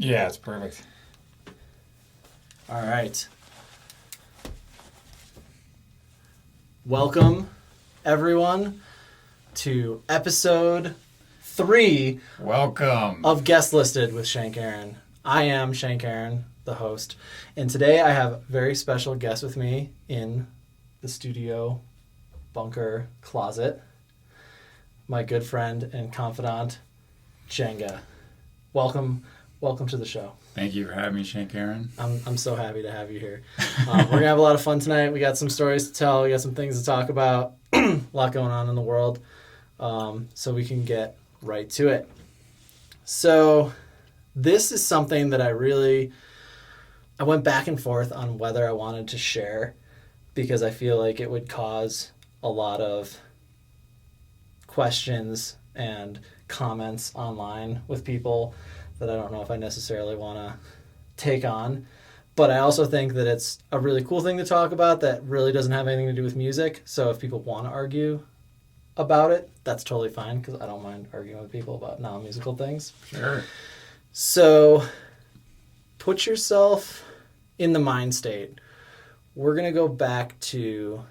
Yeah, it's perfect. All right. Welcome, everyone, to episode 3 Welcome. of Guestlisted with Shank. I am Shank, the host, and today I have a very special guest with me in the studio bunker closet, my good friend and confidant, Jaenga. Welcome to the show. Thank you for having me, Shank. I'm so happy to have you here. We're going to have a lot of fun tonight. We got some stories to tell. We got some things to talk about. A lot going on in the world. So we can get right to it. So this is something that I went back and forth on whether I wanted to share, because I feel like it would cause a lot of questions and comments online with people that I don't know if I necessarily want to take on. But I also think that it's a really cool thing to talk about that really doesn't have anything to do with music. So if people want to argue about it, that's totally fine, because I don't mind arguing with people about non-musical things. Sure. So put yourself in the mind state. We're going to go back to,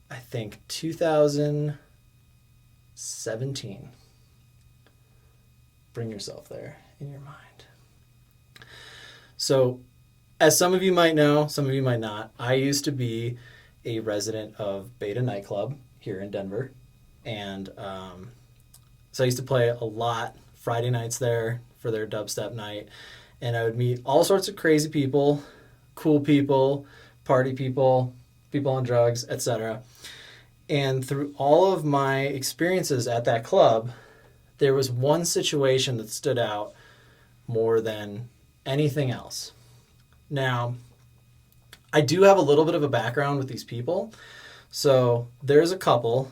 I think, 2017. Bring yourself there in your mind. So, as some of you might know, some of you might not, I used to be a resident of Beta nightclub here in Denver. And so I used to play a lot Friday nights there for their dubstep night. And I would meet all sorts of crazy people, cool people, party people, people on drugs, etc. And through all of my experiences at that club, there was one situation that stood out more than anything else. Now, I do have a little bit of a background with these people. So there's a couple.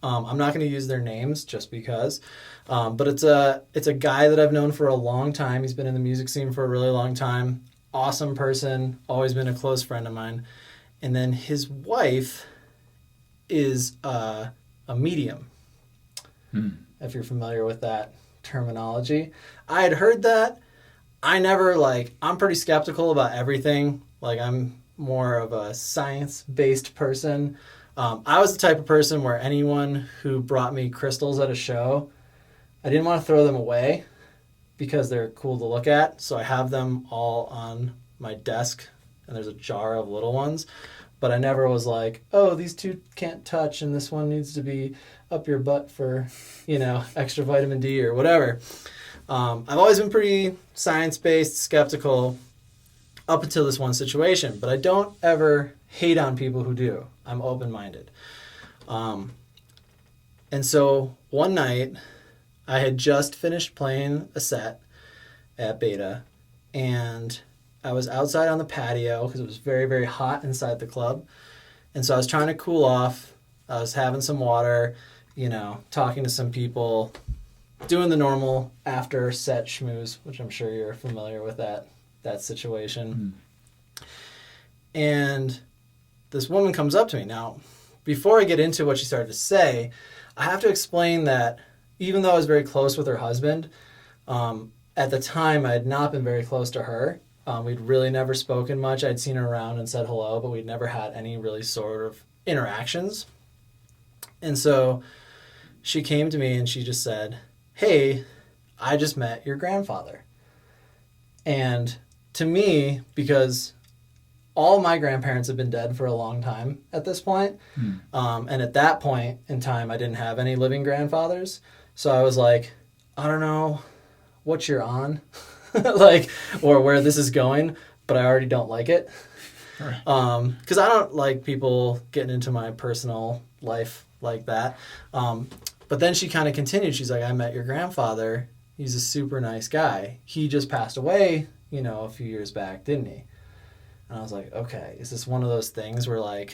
I'm not going to use their names just because. But it's a guy that I've known for a long time. He's been in the music scene for a really long time. Awesome person. Always been a close friend of mine. And then his wife is a medium. If you're familiar with that terminology. I had heard that. I'm pretty skeptical about everything. I'm more of a science-based person. I was the type of person where anyone who brought me crystals at a show, I didn't want to throw them away because they're cool to look at. So I have them all on my desk, and there's a jar of little ones. But I never was like, oh, these two can't touch, and this one needs to be up your butt for, extra vitamin D or whatever. I've always been pretty science-based, skeptical, up until this one situation. But I don't ever hate on people who do. I'm open-minded. And so one night, I had just finished playing a set at Beta, and I was outside on the patio because it was very, very hot inside the club. And so I was trying to cool off. I was having some water, talking to some people, doing the normal after set schmooze, which I'm sure you're familiar with that situation. And this woman comes up to me. Now, before I get into what she started to say, I have to explain that even though I was very close with her husband, at the time I had not been very close to her. We'd really never spoken much. I'd seen her around and said hello, but we'd never had any really sort of interactions. And so she came to me and she just said, hey, I just met your grandfather. And to me, because all my grandparents have been dead for a long time at this point, and at that point in time, I didn't have any living grandfathers. So I was like, I don't know what you're on, or where this is going, but I already don't like it. Right. 'Cause I don't like people getting into my personal life like that. But then she kind of continued. She's like, I met your grandfather. He's a super nice guy. He just passed away, a few years back, didn't he? And I was like, okay, is this one of those things where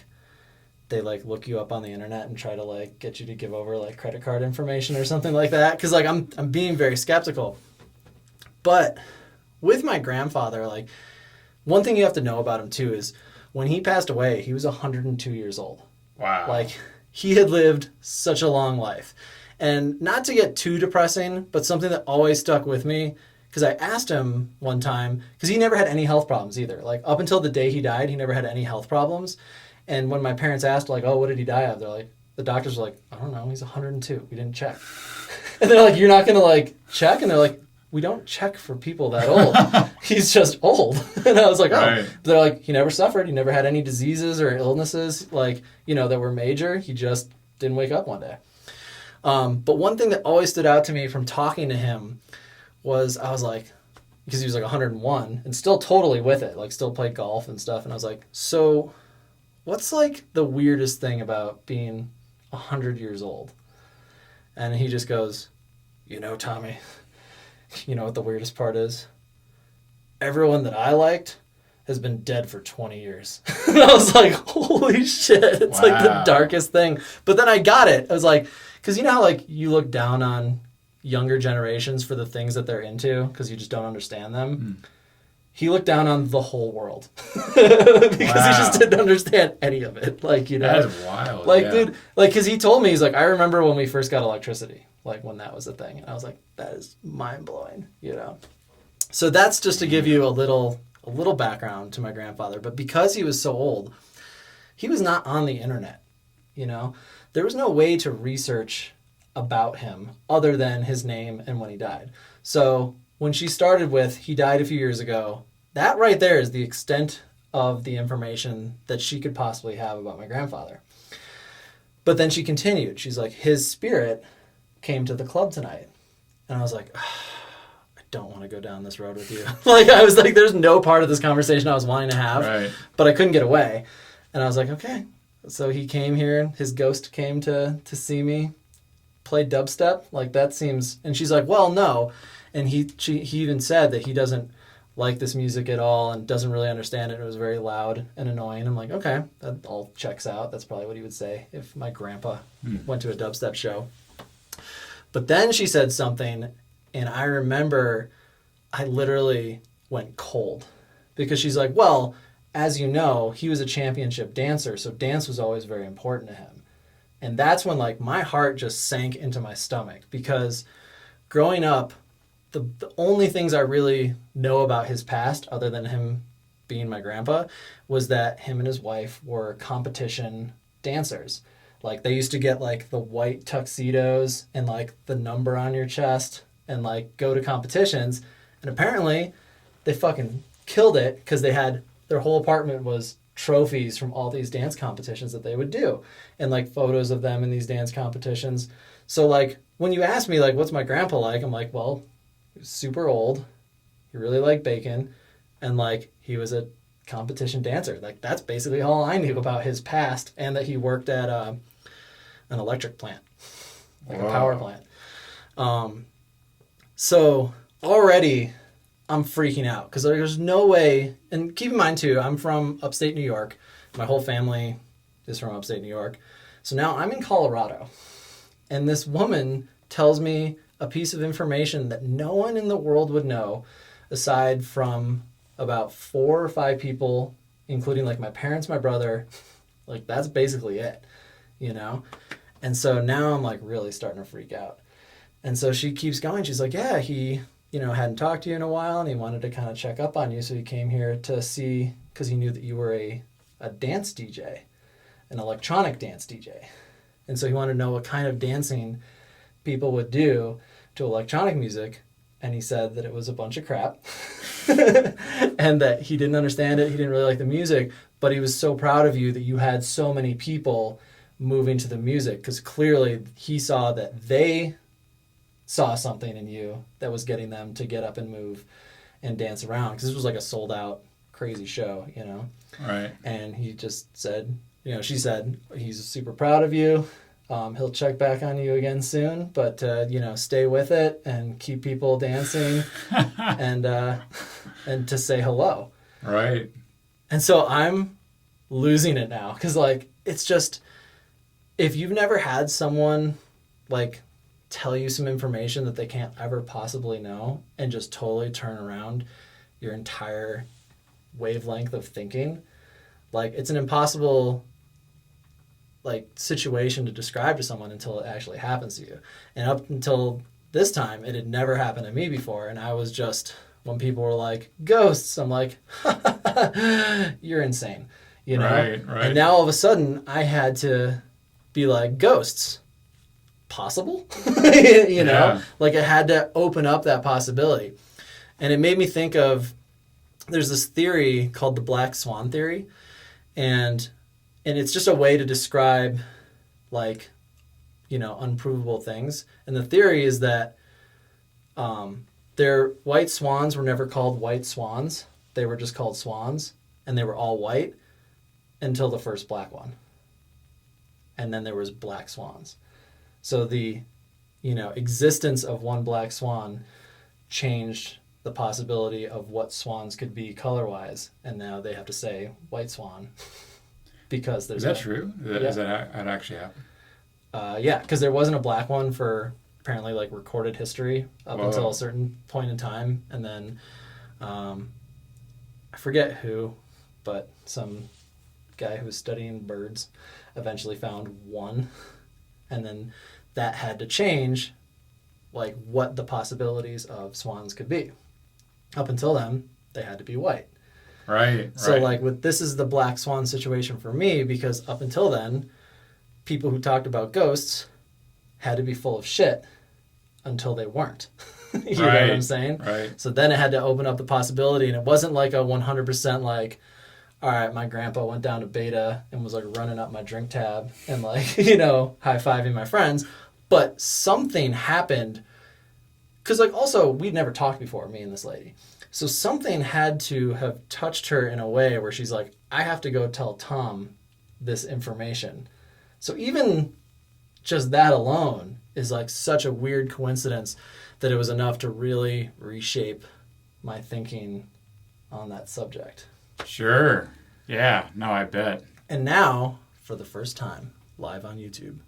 they look you up on the internet and try to get you to give over credit card information or something like that? Because I'm being very skeptical. But with my grandfather, one thing you have to know about him too is when he passed away, he was 102 years old. Wow. He had lived such a long life. And not to get too depressing, but something that always stuck with me, because I asked him one time, because he never had any health problems either. Like, up until the day he died, he never had any health problems. And when my parents asked, like, oh, what did he die of? They're like, the doctors were like, I don't know, he's 102. We didn't check. And they're like, you're not going to, like, check? And they're like, we don't check for people that old. He's just old. And I was like, oh. Right. But they're like, he never suffered. He never had any diseases or illnesses, like, you know, that were major. He just didn't wake up one day. But one thing that always stood out to me from talking to him was, I was like, because he was like 101 and still totally with it, like still played golf and stuff. And I was like, so what's like the weirdest thing about being 100 years old? And he just goes, you know, Tommy, you know what the weirdest part is? Everyone that I liked has been dead for 20 years. And I was like, holy shit, it's like the darkest thing. But then I got it. I was like, because you know how like you look down on younger generations for the things that they're into because you just don't understand them? He looked down on the whole world because he just didn't understand any of it. Like, you know, that's wild. Like, dude, like, because he told me, he's like, I remember when we first got electricity, like when that was a thing. And I was like, that is mind blowing, you know? So that's just to give you a little background to my grandfather. But because he was so old, he was not on the internet, you know? There was no way to research about him other than his name and when he died. So when she started with, he died a few years ago, that right there is the extent of the information that she could possibly have about my grandfather. But then she continued. She's like, his spirit came to the club tonight. And I was like, I don't want to go down this road with you. Like, I was like, there's no part of this conversation I was wanting to have, but I couldn't get away. And I was like, okay. So he came here, his ghost came to see me play dubstep. Like, that seems, and she's like, well, no. And he even said that he doesn't like this music at all and doesn't really understand it. It was very loud and annoying. I'm like, okay, that all checks out. That's probably what he would say if my grandpa went to a dubstep show. But then she said something, and I remember I literally went cold because she's like, well, as you know, he was a championship dancer, so dance was always very important to him. And that's when, like, my heart just sank into my stomach because growing up, the only things I really know about his past, other than him being my grandpa, was that him and his wife were competition dancers. Like, they used to get, like, the white tuxedos and, like, the number on your chest and, like, go to competitions. And apparently, they fucking killed it because they had, their whole apartment was trophies from all these dance competitions that they would do. And, like, photos of them in these dance competitions. So, like, when you ask me, like, what's my grandpa like? I'm like, well, he was super old. He really liked bacon. And, like, he was a competition dancer. Like, that's basically all I knew about his past, and that he worked at an electric plant, like a power plant. So already I'm freaking out because there's no way. And keep in mind too, I'm from upstate New York. My whole family is from upstate New York. So now I'm in Colorado, and this woman tells me a piece of information that no one in the world would know aside from about 4 or 5 people, including like my parents, my brother. Like, that's basically it, you know? And so now I'm like really starting to freak out. And so she keeps going. She's like, yeah, he, you know, hadn't talked to you in a while, and he wanted to kind of check up on you. So he came here to see, because he knew that you were a dance DJ, an electronic dance DJ. And so he wanted to know what kind of dancing people would do to electronic music. And he said that it was a bunch of crap and that he didn't understand it. He didn't really like the music, but he was so proud of you that you had so many people moving to the music, because clearly he saw that they saw something in you that was getting them to get up and move and dance around, because this was like a sold out crazy show, you know? Right. And he just said, you know, she said, he's super proud of you. He'll check back on you again soon, but, you know, stay with it and keep people dancing and to say hello. Right. And so I'm losing it now because, like, it's just, if you've never had someone, like, tell you some information that they can't ever possibly know and just totally turn around your entire wavelength of thinking, like, it's an impossible, like, situation to describe to someone until it actually happens to you. And up until this time it had never happened to me before, and I was just, when people were like, ghosts, I'm like, you're insane, you know? Right. And now all of a sudden I had to be like, ghosts, possible? you know? Yeah. Like it had to open up that possibility. And it made me think of, there's this theory called the black swan theory, and it's just a way to describe like, you know, unprovable things. And the theory is that their white swans were never called white swans. They were just called swans, and they were all white until the first black one. And then there was black swans. So the, you know, existence of one black swan changed the possibility of what swans could be color-wise, and now they have to say white swan because there's. Is that true? Does that actually happen? Yeah, because there wasn't a black one for apparently like recorded history up Whoa. until a certain point in time, and then I forget who, but some guy who was studying birds eventually found one, and then that had to change like what the possibilities of swans could be. Up until then, they had to be white. Right. So like this is the black swan situation for me, because up until then, people who talked about ghosts had to be full of shit until they weren't. You know what I'm saying? Right. So then it had to open up the possibility, and it wasn't like a 100% like, all right, my grandpa went down to Beta and was like running up my drink tab and like, you know, high-fiving my friends. But something happened, because like also we'd never talked before, me and this lady. So something had to have touched her in a way where she's like, I have to go tell Tom this information. So even just that alone is like such a weird coincidence that it was enough to really reshape my thinking on that subject. Sure. Yeah. No, I bet. And now, for the first time, live on YouTube,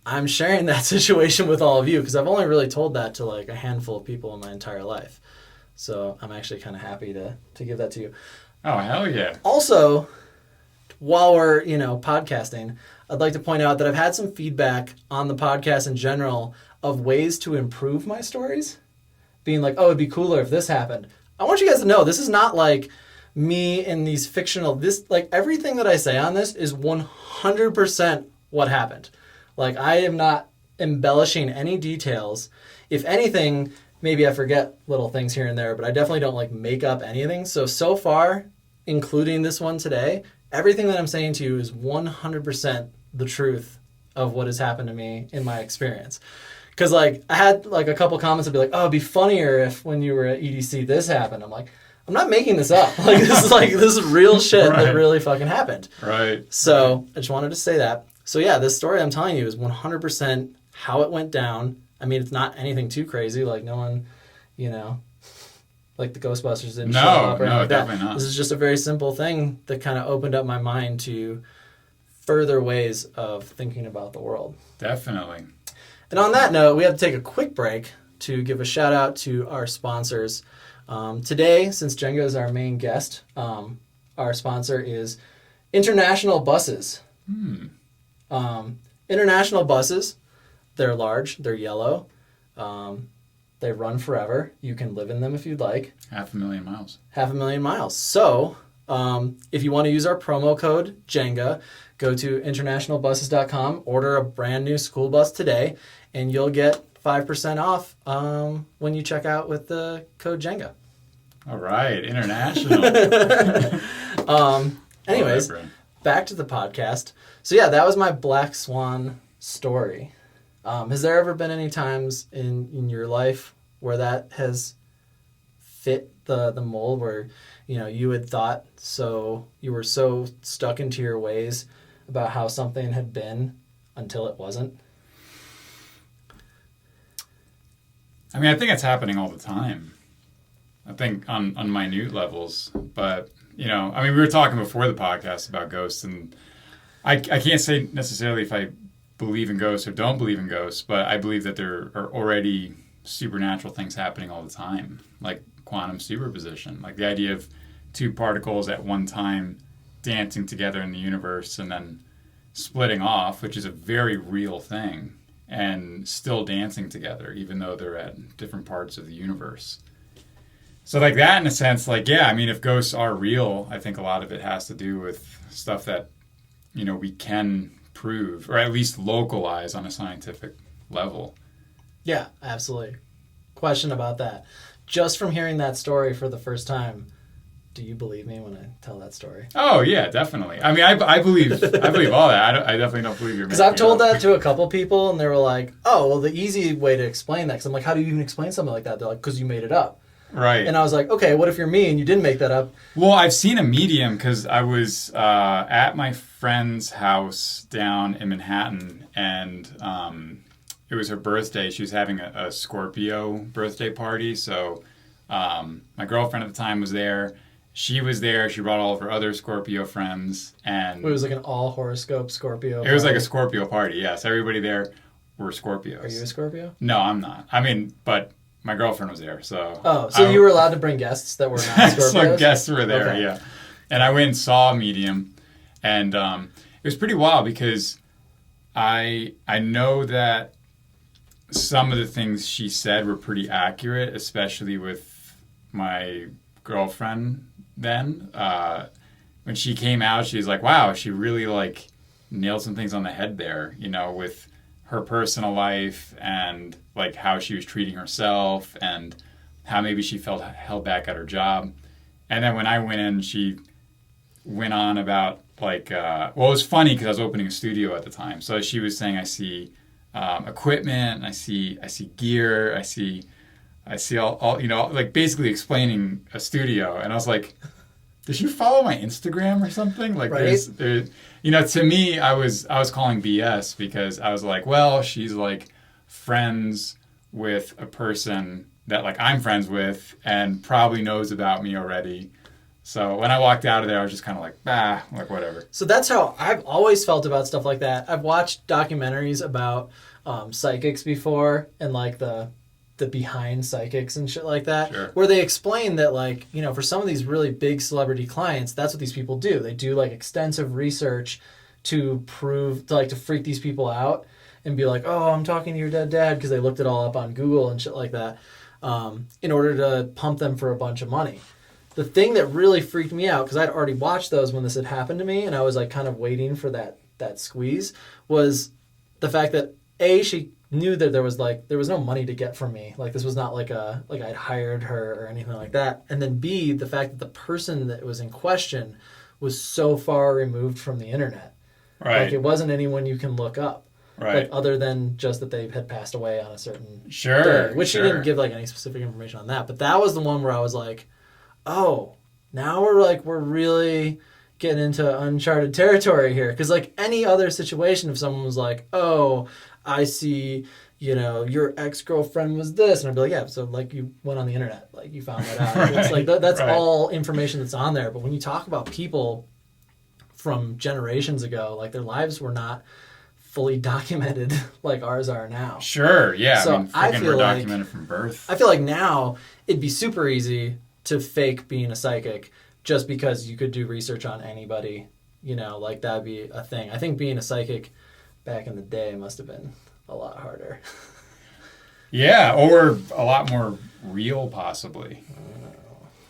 I'm sharing that situation with all of you, because I've only really told that to like a handful of people in my entire life. So I'm actually kind of happy to give that to you. Oh, hell yeah. Also, while we're, you know, podcasting, I'd like to point out that I've had some feedback on the podcast in general of ways to improve my stories. Being like, oh, it'd be cooler if this happened. I want you guys to know this is not like me in these fictional, this, like everything that I say on this is 100% what happened. Like I am not embellishing any details. If anything, maybe I forget little things here and there, but I definitely don't like make up anything. So far, including this one today, everything that I'm saying to you is 100% the truth of what has happened to me in my experience. Because like I had like a couple comments that'd be like, oh, it'd be funnier if when you were at EDC this happened. I'm like, I'm not making this up. Like this is real shit that really fucking happened. Right. So I just wanted to say that. So yeah, this story I'm telling you is 100% how it went down. I mean, it's not anything too crazy. Like no one, you know, like the Ghostbusters didn't show up or anything like that. Definitely not. This is just a very simple thing that kind of opened up my mind to further ways of thinking about the world. Definitely. And on that note, we have to take a quick break to give a shout out to our sponsors. Today, since Jaenga is our main guest, our sponsor is International Buses. International Buses, they're large, they're yellow, they run forever. You can live in them if you'd like. 500,000 miles. 500,000 miles. So, if you want to use our promo code Jaenga, go to internationalbuses.com, order a brand new school bus today, and you'll get 5% off when you check out with the code Jaenga. All right, international. Anyways, back to the podcast. So yeah, that was my Black Swan story. Has there ever been any times in your life where that has fit the mold where, you know, you had thought so, you were so stuck into your ways about how something had been until it wasn't? I mean, I think it's happening all the time. I think on minute levels. But, you know, I mean, we were talking before the podcast about ghosts, and I can't say necessarily if I believe in ghosts or don't believe in ghosts, but I believe that there are already supernatural things happening all the time, like quantum superposition, like the idea of two particles at one time dancing together in the universe and then splitting off, which is a very real thing. and still dancing together, even though they're at different parts of the universe. So like that, in a sense, like, yeah, I mean, if ghosts are real, I think a lot of it has to do with stuff that, you know, we can prove, or at least localize on a scientific level. Yeah, absolutely. Question about that. Just from hearing that story for the first time, do you believe me when I tell that story? Oh yeah, definitely. I mean, I believe all that. I definitely don't believe you're. Because I've told that to a couple people, and they were like, "Oh, well, the easy way to explain that." Because I'm like, "How do you even explain something like that?" They're like, "Because you made it up." Right. And I was like, "Okay, what if you're me and you didn't make that up?" Well, I've seen a medium because I was at my friend's house down in Manhattan, and it was her birthday. She was having a Scorpio birthday party, so my girlfriend at the time was there. She was there. She brought all of her other Scorpio friends, and It was like an all horoscope Scorpio. It was like a Scorpio party. Yes, everybody there were Scorpios. Are you a Scorpio? No, I'm not. I mean, but my girlfriend was there, so. Oh, so you were allowed to bring guests that were not Scorpios? So guests were there, Okay. yeah. And I went and saw a medium, and it was pretty wild because I know that some of the things she said were pretty accurate, especially with my girlfriend then. When she came out, she was like, wow, she really like nailed some things on the head there, you know, with her personal life and like how she was treating herself and how maybe she felt held back at her job. And then when I went in, she went on about like, well, it was funny because I was opening a studio at the time. So she was saying, I see equipment, I see gear, I see all, you know, like basically explaining a studio. And I was like, did you follow my Instagram or something? Like, right? there's, you know, to me, I was calling BS because I was like, well, she's like friends with a person that like I'm friends with and probably knows about me already. So when I walked out of there, I was just kind of like, like whatever. So that's how I've always felt about stuff like that. I've watched documentaries about psychics before and like the behind psychics and shit like that, Sure. Where they explain that, like, you know, for some of these really big celebrity clients, that's what these people do. They do like extensive research to prove, to freak these people out and be like, oh, I'm talking to your dead dad, because they looked it all up on Google and shit like that, in order to pump them for a bunch of money. The thing that really freaked me out, because I'd already watched those when this had happened to me, and I was like kind of waiting for that squeeze, was the fact that she knew that there was no money to get from me. Like, this was not like I'd hired her or anything like that. And then B, the fact that the person that was in question was so far removed from the internet. Right. Like, it wasn't anyone you can look up. Right. Like, other than just that they had passed away on a certain Sure. day, which she didn't give like any specific information on that. But that was the one where I was like, oh, now we're really getting into uncharted territory here. Because like any other situation, if someone was like, oh, I see, you know, your ex-girlfriend was this, and I'd be like, yeah, so like you went on the internet, like you found that out. Right. It's like that's Right. all information that's on there. But when you talk about people from generations ago, like their lives were not fully documented like ours are now. Sure, yeah. So I mean, I freaking feel we're like- documented from birth. I feel like now it'd be super easy to fake being a psychic just because you could do research on anybody, you know, like that'd be a thing. I think being a psychic back in the day must have been a lot harder. Yeah, or a lot more real, possibly.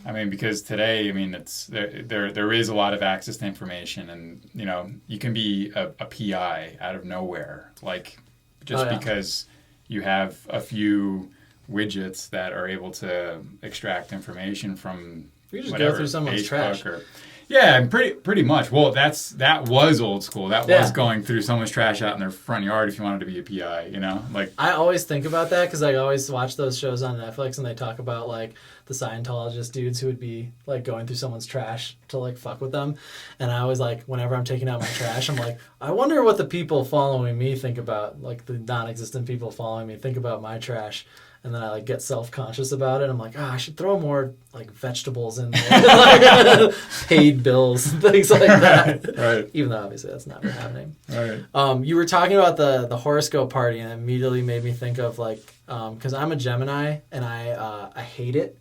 I mean, because today, I mean, it's there is a lot of access to information, and you know, you can be a PI out of nowhere, like just because you have a few widgets that are able to extract information from You just whatever, go through someone's Facebook trash. Yeah, and pretty much. Well, that was old school. That was Yeah. going through someone's trash out in their front yard if you wanted to be a PI, you know? Like, I always think about that because I always watch those shows on Netflix and they talk about like the Scientologist dudes who would be like going through someone's trash to like fuck with them. And I always like, whenever I'm taking out my trash, I'm like, I wonder what the people following me think about, like the non-existent people following me think about my trash. And then I like get self-conscious about it. I'm like, I should throw more like vegetables in there, like, paid bills, things like that. Right. Even though obviously that's never happening. right. You were talking about the horoscope party, and it immediately made me think of like, because I'm a Gemini and I hate it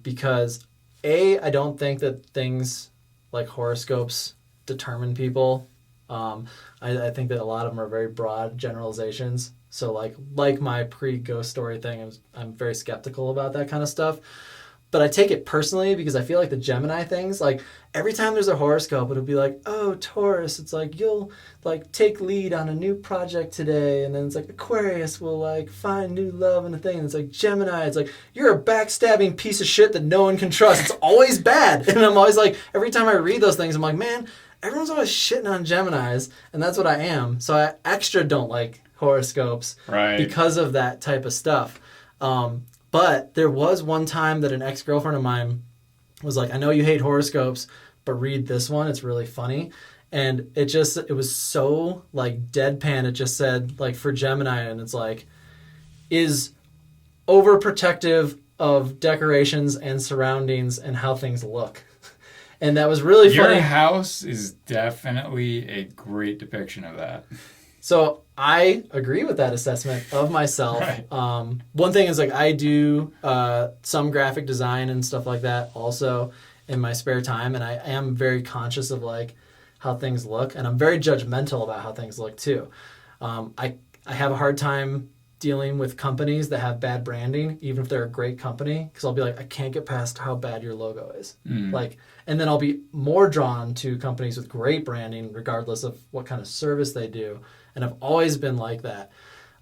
because I don't think that things like horoscopes determine people. I think that a lot of them are very broad generalizations. So like my pre-ghost story thing, I'm very skeptical about that kind of stuff. But I take it personally because I feel like the Gemini things, like every time there's a horoscope, it'll be like, oh, Taurus, it's like you'll like take lead on a new project today. And then it's like Aquarius will like find new love in a thing. And it's like Gemini, it's like you're a backstabbing piece of shit that no one can trust. It's always bad. And I'm always like, every time I read those things, I'm like, man, everyone's always shitting on Geminis. And that's what I am. So I extra don't like horoscopes because of that type of stuff. But there was one time that an ex-girlfriend of mine was like, I know you hate horoscopes, but read this one. It's really funny. And it was so like deadpan. It just said like for Gemini, and it's like, is overprotective of decorations and surroundings and how things look. And that was really funny. Your house is definitely a great depiction of that. So I agree with that assessment of myself. Right. One thing is like I do some graphic design and stuff like that also in my spare time, and I am very conscious of like how things look, and I'm very judgmental about how things look too. I have a hard time dealing with companies that have bad branding, even if they're a great company, because I'll be like, I can't get past how bad your logo is. Like, and then I'll be more drawn to companies with great branding, regardless of what kind of service they do. And I've always been like that.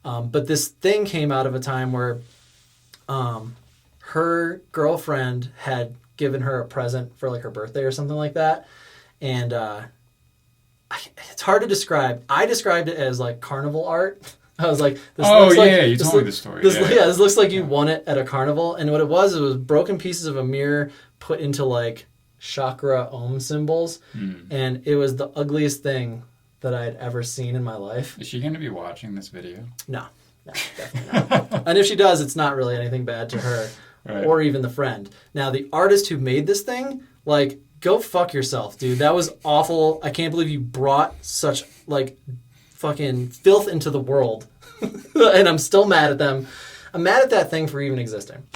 But this thing came out of a time where her girlfriend had given her a present for like her birthday or something like that. And it's hard to describe. I described it as like carnival art. I was like, this looks like, you told me the story. This looks like you won it at a carnival. And what it was broken pieces of a mirror put into like chakra Om symbols. And it was the ugliest thing that I had ever seen in my life. Is she going to be watching this video? No, definitely not. And if she does, it's not really anything bad to her or even the friend. Now, the artist who made this thing, like, go fuck yourself, dude. That was awful. I can't believe you brought such, like, fucking filth into the world. And I'm still mad at them. I'm mad at that thing for even existing.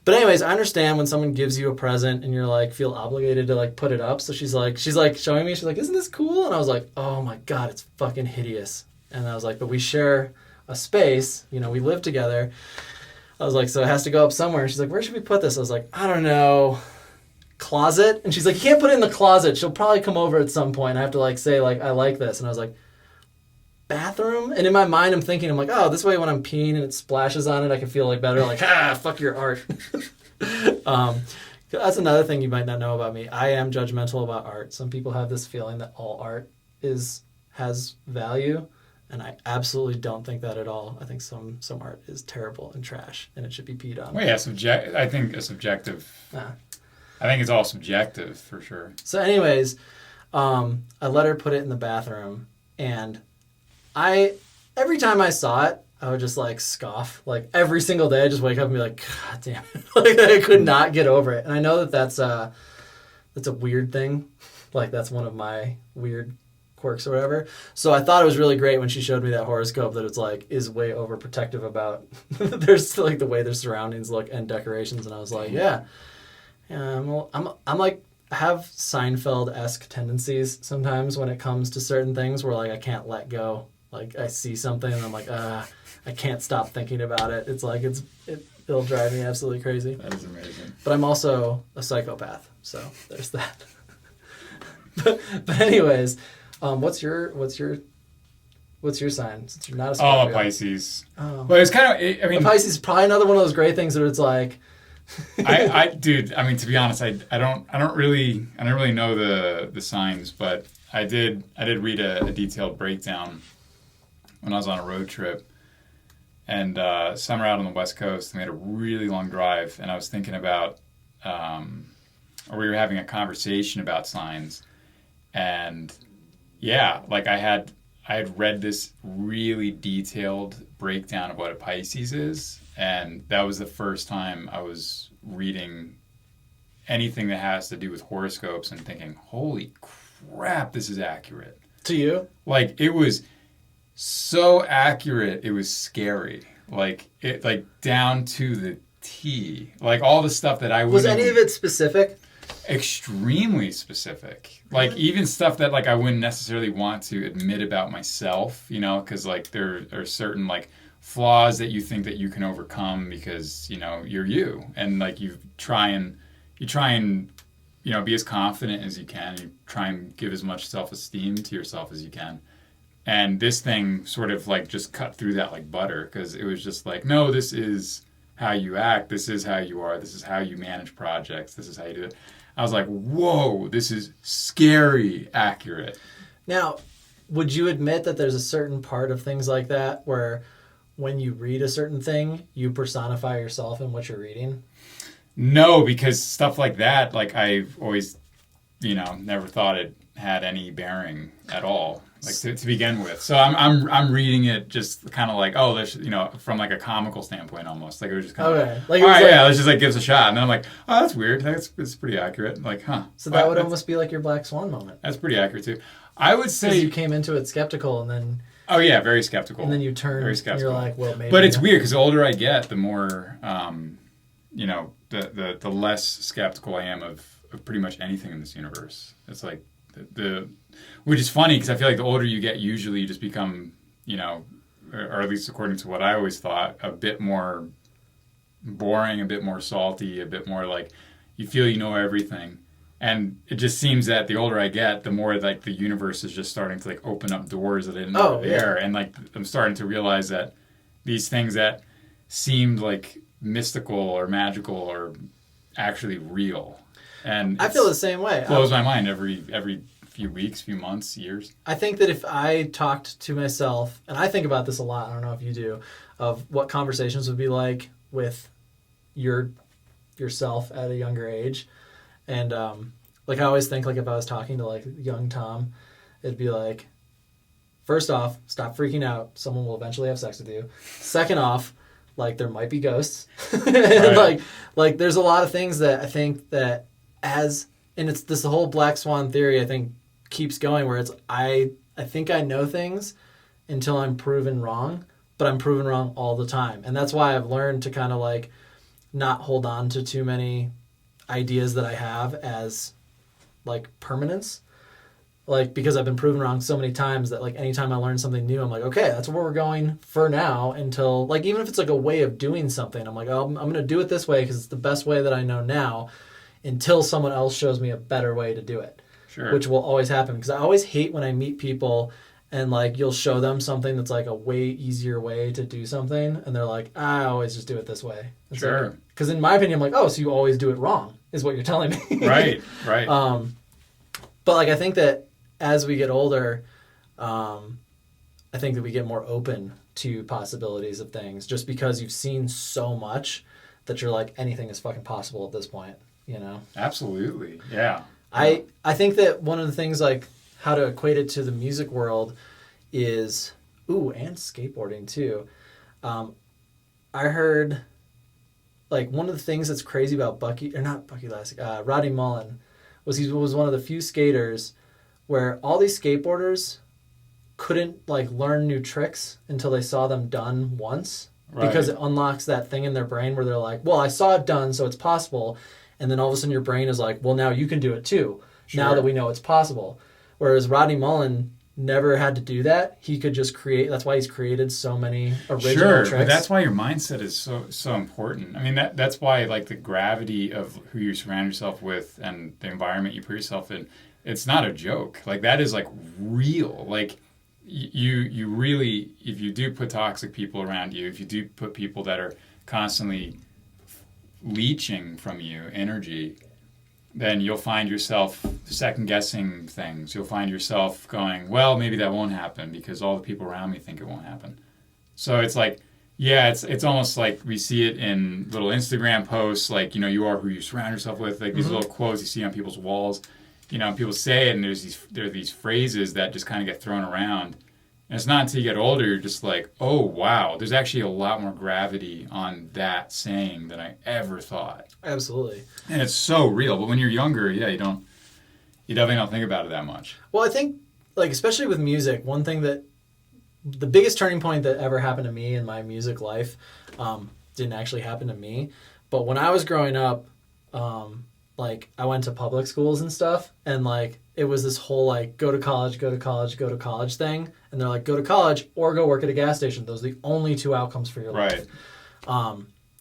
But anyways, I understand when someone gives you a present and you're like, feel obligated to like put it up. So she's like showing me, she's like, isn't this cool? And I was like, oh my God, it's fucking hideous. And I was like, but we share a space, we live together. I was like, so it has to go up somewhere. And she's like, where should we put this? I was like, I don't know, closet. And she's like, you can't put it in the closet. She'll probably come over at some point. I have to like say like, I like this. And I was like, bathroom? And in my mind, I'm like, oh, this way when I'm peeing and it splashes on it, I can feel like better. Like, fuck your art. That's another thing you might not know about me. I am judgmental about art. Some people have this feeling that all art has value, and I absolutely don't think that at all. I think some art is terrible and trash, and it should be peed on. Well, yeah, I think a subjective. I think it's all subjective for sure. So, anyways, I let her put it in the bathroom, and every time I saw it, I would just like scoff. Like every single day, I just wake up and be like, God damn it. Like I could not get over it. And I know that's a weird thing. Like that's one of my weird quirks or whatever. So I thought it was really great when she showed me that horoscope that it's like is way overprotective about there's like the way their surroundings look and decorations. And I was like, yeah, I'm like, I have Seinfeld-esque tendencies sometimes when it comes to certain things where like I can't let go. Like I see something and I'm like, I can't stop thinking about it. It's like it'll drive me absolutely crazy. That is amazing. But I'm also a psychopath, so there's that. but anyways, what's your sign? Since you're not a Scorpio. Oh, Pisces. Oh. But it's kind of. I mean, Pisces is probably another one of those great things that it's like. Dude. I mean, to be honest, I don't really know the signs, but I did read a detailed breakdown when I was on a road trip, and somewhere out on the West Coast, we had a really long drive, and I was thinking about, or we were having a conversation about signs, and yeah, like I had read this really detailed breakdown of what a Pisces is, and that was the first time I was reading anything that has to do with horoscopes and thinking, holy crap, this is accurate. To you? Like, it was so accurate, it was scary. Like, it, like, down to the T. Like, all the stuff that I was any of it specific? Extremely specific. Like, even stuff that, like, I wouldn't necessarily want to admit about myself, because, like, there are certain, like, flaws that you think that you can overcome because, you know, you're you. And like you try and you know, be as confident as you can. You try and give as much self-esteem to yourself as you can. And this thing sort of like just cut through that like butter, because it was just like, no, this is how you act. This is how you are. This is how you manage projects. This is how you do it. I was like, whoa, this is scary accurate. Now, would you admit that there's a certain part of things like that where when you read a certain thing, you personify yourself in what you're reading? No, because stuff like that, like I've always, you know, never thought it had any bearing at all, like to begin with. So I'm reading it just kind of like, oh, there's, you know, from like a comical standpoint almost. Like it was just kind of okay. like, all right, yeah, let's just like give us a shot. And then I'm like, oh, that's weird. It's pretty accurate. Like, huh. So that would almost be like your Black Swan moment. That's pretty accurate too. I would say you came into it skeptical and then. Oh yeah, very skeptical. And then you turn and you're like, well, maybe. But it's weird because the older I get, the more, you know, the less skeptical I am of pretty much anything in this universe. It's like which is funny because I feel like the older you get, usually you just become, you know, or at least according to what I always thought, a bit more boring, a bit more salty, a bit more like you feel you know everything. And it just seems that the older I get, the more like the universe is just starting to like open up doors that I didn't know were there. And like I'm starting to realize that these things that seemed like mystical or magical are actually real. And I feel the same way. Blows my mind every few weeks, few months, years. I think that if I talked to myself, and I think about this a lot, I don't know if you do, of what conversations would be like with yourself at a younger age. And like I always think like if I was talking to like young Tom, it'd be like, first off, stop freaking out. Someone will eventually have sex with you. Second off, like there might be ghosts. Right. like there's a lot of things that I think that and it's this whole Black Swan theory I think keeps going where it's I think I know things until I'm proven wrong, but I'm proven wrong all the time. And that's why I've learned to kind of like not hold on to too many ideas that I have as like permanence, like because I've been proven wrong so many times that like anytime I learn something new I'm like, okay, that's where we're going for now, until like even if it's like a way of doing something I'm like, oh, I'm gonna do it this way because it's the best way that I know now, until someone else shows me a better way to do it. Sure. Which will always happen because I always hate when I meet people and like you'll show them something that's like a way easier way to do something and they're like, I always just do it this way. It's sure. Because in my opinion I'm like, oh, so you always do it wrong is what you're telling me. Right. But like I think that as we get older, I think that we get more open to possibilities of things just because you've seen so much that you're like, anything is fucking possible at this point, you know? Absolutely. Yeah. I think that one of the things like how to equate it to the music world is, and skateboarding too. I heard like one of the things that's crazy about Rodney Mullen was he was one of the few skaters where all these skateboarders couldn't like learn new tricks until they saw them done once. Right. Because it unlocks that thing in their brain where they're like, well, I saw it done, so it's possible. And then all of a sudden your brain is like, well, now you can do it too. Sure. Now that we know it's possible. Whereas Rodney Mullen never had to do that. He could just create. That's why he's created so many original tricks. But that's why your mindset is so important. I mean, that's why like the gravity of who you surround yourself with and the environment you put yourself in, it's not a joke. Like that is like real. Like you really, if you do put toxic people around you, if you do put people that are constantly leeching from you energy, then you'll find yourself second guessing things. You'll find yourself going, well, maybe that won't happen because all the people around me think it won't happen. So it's like, yeah, it's almost like we see it in little Instagram posts, like, you know, you are who you surround yourself with, like these little quotes you see on people's walls. You know, people say it, and there are these phrases that just kind of get thrown around. And it's not until you get older, you're just like, oh, wow, there's actually a lot more gravity on that saying than I ever thought. Absolutely. And it's so real. But when you're younger, yeah, you definitely don't think about it that much. Well, I think, like, especially with music, one thing that the biggest turning point that ever happened to me in my music life didn't actually happen to me. But when I was growing up, like, I went to public schools and stuff, and, like, it was this whole like go to college, go to college, go to college thing. And they're like, go to college or go work at a gas station. Those are the only two outcomes for your life.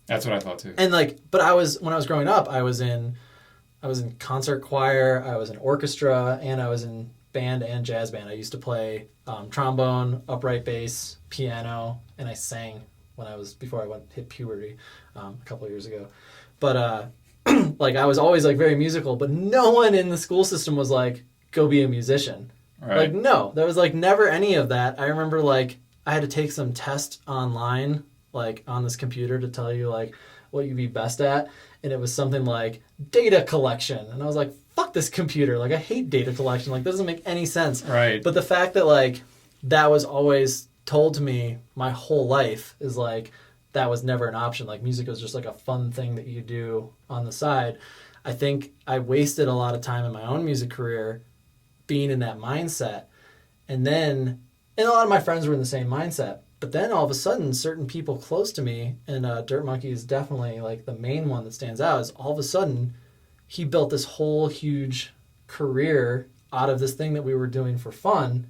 That's what I thought too. And like, but when I was growing up, I was in concert choir, I was in orchestra, and I was in band and jazz band. I used to play trombone, upright bass, piano, and I sang before I hit puberty a couple of years ago. But like I was always like very musical, but no one in the school system was like, go be a musician. Right. Like, no, there was like never any of that. I remember like I had to take some test online, like on this computer to tell you like what you'd be best at. And it was something like data collection. And I was like, fuck this computer. Like I hate data collection. Like that doesn't make any sense. Right. But the fact that like that was always told to me my whole life is like that was never an option. Like music was just like a fun thing that you do on the side. I think I wasted a lot of time in my own music career being in that mindset. And a lot of my friends were in the same mindset. But then all of a sudden, certain people close to me, and Dirt Monkey is definitely like the main one that stands out, is all of a sudden he built this whole huge career out of this thing that we were doing for fun,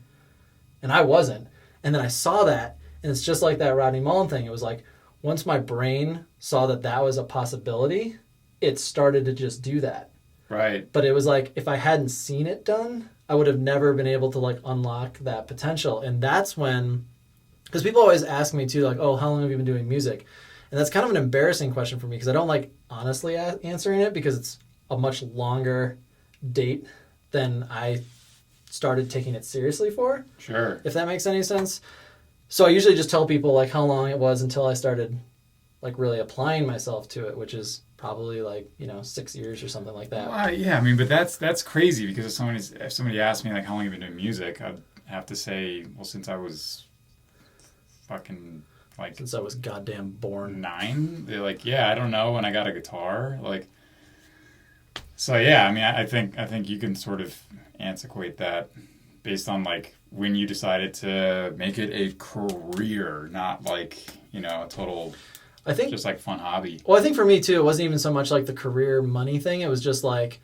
and I wasn't. And then I saw that, and it's just like that Rodney Mullen thing. It was like once my brain saw that that was a possibility, it started to just do that. Right. But it was like if I hadn't seen it done, I would have never been able to like unlock that potential. And that's when, because people always ask me too, like, oh, how long have you been doing music? And that's kind of an embarrassing question for me because I don't like honestly answering it because it's a much longer date than I started taking it seriously for. Sure. If that makes any sense. So I usually just tell people like how long it was until I started like really applying myself to it, which is probably like, 6 years or something like that. Well, yeah, I mean, but that's crazy because if somebody asked me like how long you've been doing music, I'd have to say, well, since I was fucking like since I was goddamn born 9. They're like, yeah, I don't know when I got a guitar, like. So yeah, I mean, I think you can sort of antiquate that based on like when you decided to make it a career, not like a total. I think just like fun hobby. Well, I think for me too, it wasn't even so much like the career money thing. It was just like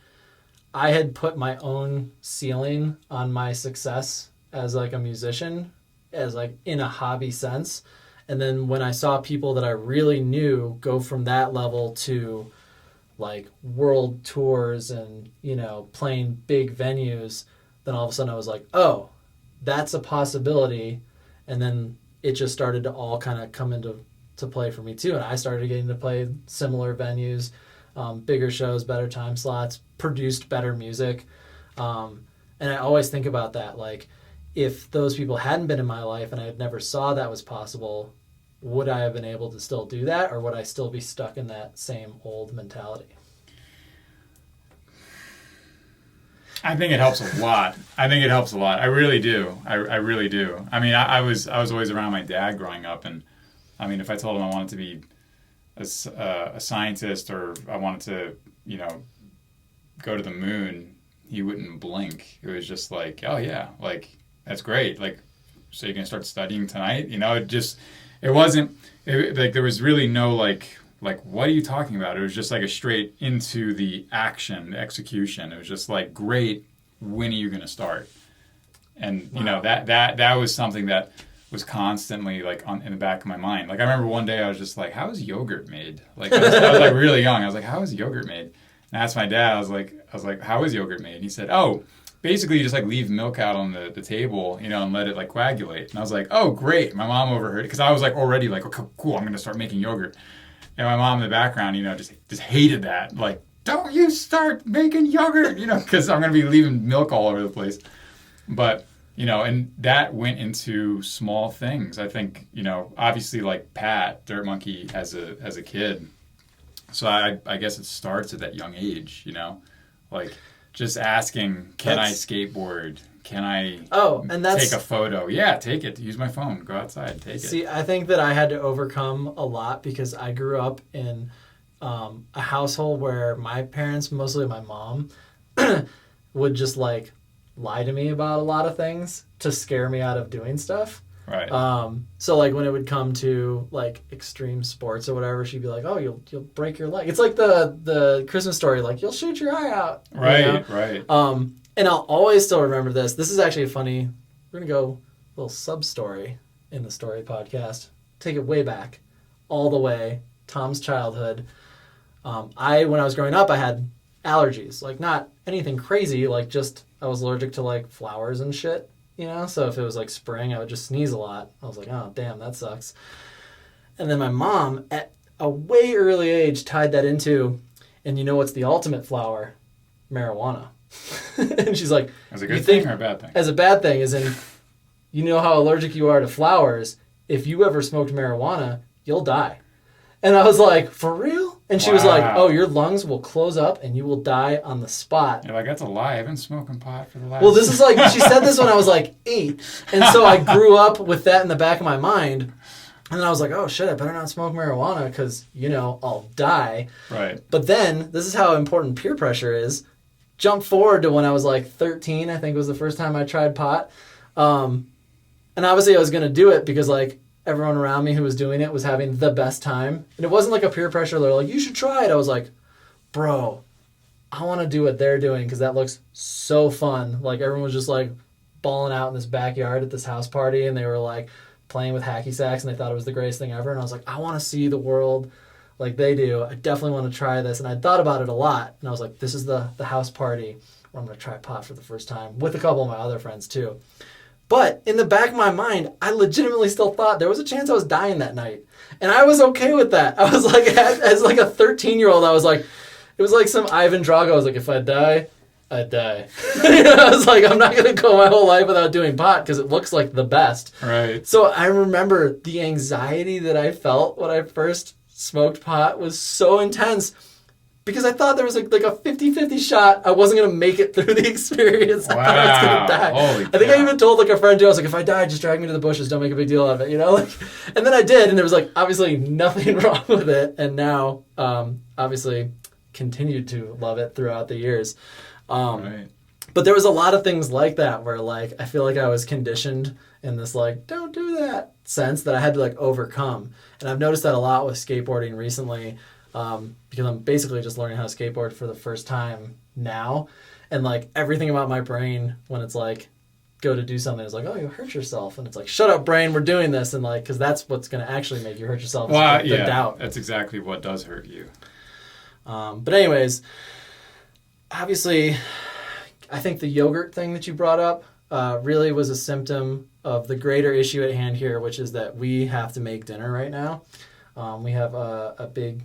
I had put my own ceiling on my success as like a musician, as like in a hobby sense. And then when I saw people that I really knew go from that level to like world tours and, playing big venues, then all of a sudden I was like, oh, that's a possibility. And then it just started to all kind of come into play for me too. And I started getting to play similar venues, bigger shows, better time slots, produced better music. And I always think about that. Like if those people hadn't been in my life and I had never saw that was possible, would I have been able to still do that? Or would I still be stuck in that same old mentality? I think it helps a lot. I really do. I really do. I mean, I was always around my dad growing up, and I mean, if I told him I wanted to be a scientist or I wanted to, go to the moon, he wouldn't blink. It was just like, oh yeah, like that's great. Like, so you're gonna start studying tonight? It wasn't like there was really no like what are you talking about? It was just like a straight into the action, the execution. It was just like, great. When are you gonna start? And Wow. That was something that was constantly like in the back of my mind. Like I remember one day I was just like, how is yogurt made? Like I was like really young. I was like, how is yogurt made? And I asked my dad, I was like, how is yogurt made? And he said, oh, basically you just like leave milk out on the table, and let it like coagulate. And I was like, oh, great. My mom overheard it because I was like already like, okay, cool, I'm going to start making yogurt. And my mom in the background, just hated that. Like, don't you start making yogurt, because I'm going to be leaving milk all over the place. But, and that went into small things. I think, obviously like Pat, Dirt Monkey as a kid. So I guess it starts at that young age, like just asking, can I skateboard? Can I take a photo? Yeah, take it. Use my phone. Go outside. Take it. See, I think that I had to overcome a lot because I grew up in a household where my parents, mostly my mom, would just like lie to me about a lot of things to scare me out of doing stuff. Right. So like when it would come to like extreme sports or whatever, she'd be like, "Oh, you'll break your leg." It's like the Christmas story, like you'll shoot your eye out. Right. Right. And I'll always still remember this. This is actually funny. We're going to go a little sub-story in the story podcast. Take it way back. All the way. Tom's childhood. When I was growing up, I had allergies. Like, not anything crazy. Like, just I was allergic to, like, flowers and shit. You know? So if it was, like, spring, I would just sneeze a lot. I was like, oh, damn, that sucks. And then my mom, at a way early age, tied that into, and you know what's the ultimate flower? Marijuana. And she's like, as a good thing or a bad thing? As a bad thing, as in, you know how allergic you are to flowers. If you ever smoked marijuana, you'll die. And I was like, for real? And she was like, oh, your lungs will close up and you will die on the spot. You're like, that's a lie. I've been smoking pot for the last... Well, this is like, she said this when I was like 8. And so I grew up with that in the back of my mind. And then I was like, oh, shit, I better not smoke marijuana because, you know, I'll die. Right. But then, this is how important peer pressure is. Jump forward to when I was like 13, I think was the first time I tried pot. And obviously I was going to do it because like everyone around me who was doing it was having the best time. And it wasn't like a peer pressure. They're like, you should try it. I was like, bro, I want to do what they're doing because that looks so fun. Like everyone was just like balling out in this backyard at this house party and they were like playing with hacky sacks and they thought it was the greatest thing ever. And I was like, I want to see the world like they do. I definitely want to try this. And I thought about it a lot. And I was like, this is the house party where I'm going to try pot for the first time with a couple of my other friends too. But in the back of my mind, I legitimately still thought there was a chance I was dying that night. And I was okay with that. I was like, as like a 13-year-old, I was like, it was like some Ivan Drago. I was like, if I die, I die. I was like, I'm not going to go my whole life without doing pot because it looks like the best. Right. So I remember the anxiety that I felt when I first smoked pot was so intense because I thought there was like a 50-50 shot I wasn't going to make it through the experience. Wow. I thought I was going to die. Holy I think cow. I even told like a friend too, I was like, if I die, just drag me to the bushes. Don't make a big deal out of it, you know? Like, and then I did, and there was like obviously nothing wrong with it. And now, obviously, continued to love it throughout the years. Right. But there was a lot of things like that where like I feel like I was conditioned in this like don't do that sense that I had to like overcome. And I've noticed that a lot with skateboarding recently because I'm basically just learning how to skateboard for the first time now. And like everything about my brain when it's like go to do something is like, oh, you hurt yourself. And it's like, shut up, brain, we're doing this. And like, because that's what's going to actually make you hurt yourself. Well, the yeah, doubt. that's exactly what does hurt you. But anyways, obviously, I think the yogurt thing that you brought up really was a symptom of the greater issue at hand here, which is that we have to make dinner right now. We have a big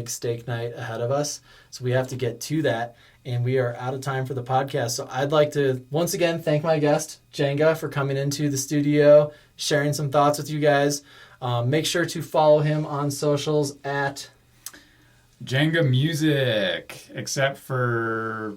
steak night ahead of us, so we have to get to that, and we are out of time for the podcast. So I'd like to once again thank my guest, Jaenga, for coming into the studio, sharing some thoughts with you guys. Make sure to follow him on socials at Jaenga Music, except for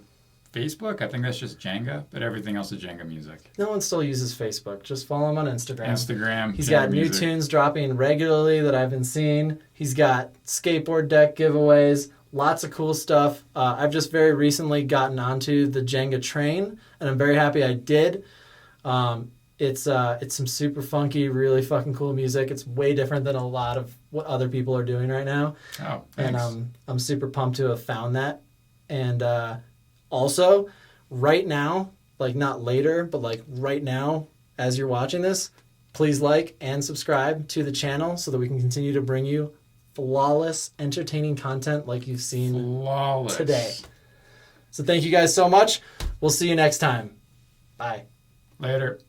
Facebook. I think that's just Jaenga, but everything else is Jaenga Music. No one still uses Facebook. Just follow him on Instagram. He's Jaenga got Music. new tunes dropping regularly that I've been seeing. He's got skateboard deck giveaways, lots of cool stuff. I've just very recently gotten onto the Jaenga train, and I'm very happy I did. It's some super funky, really fucking cool music. It's way different than a lot of what other people are doing right now. Oh, thanks. And I'm super pumped to have found that. And also, right now, like not later, but like right now, as you're watching this, please like and subscribe to the channel so that we can continue to bring you flawless, entertaining content like you've seen today. So thank you guys so much. We'll see you next time. Bye. Later.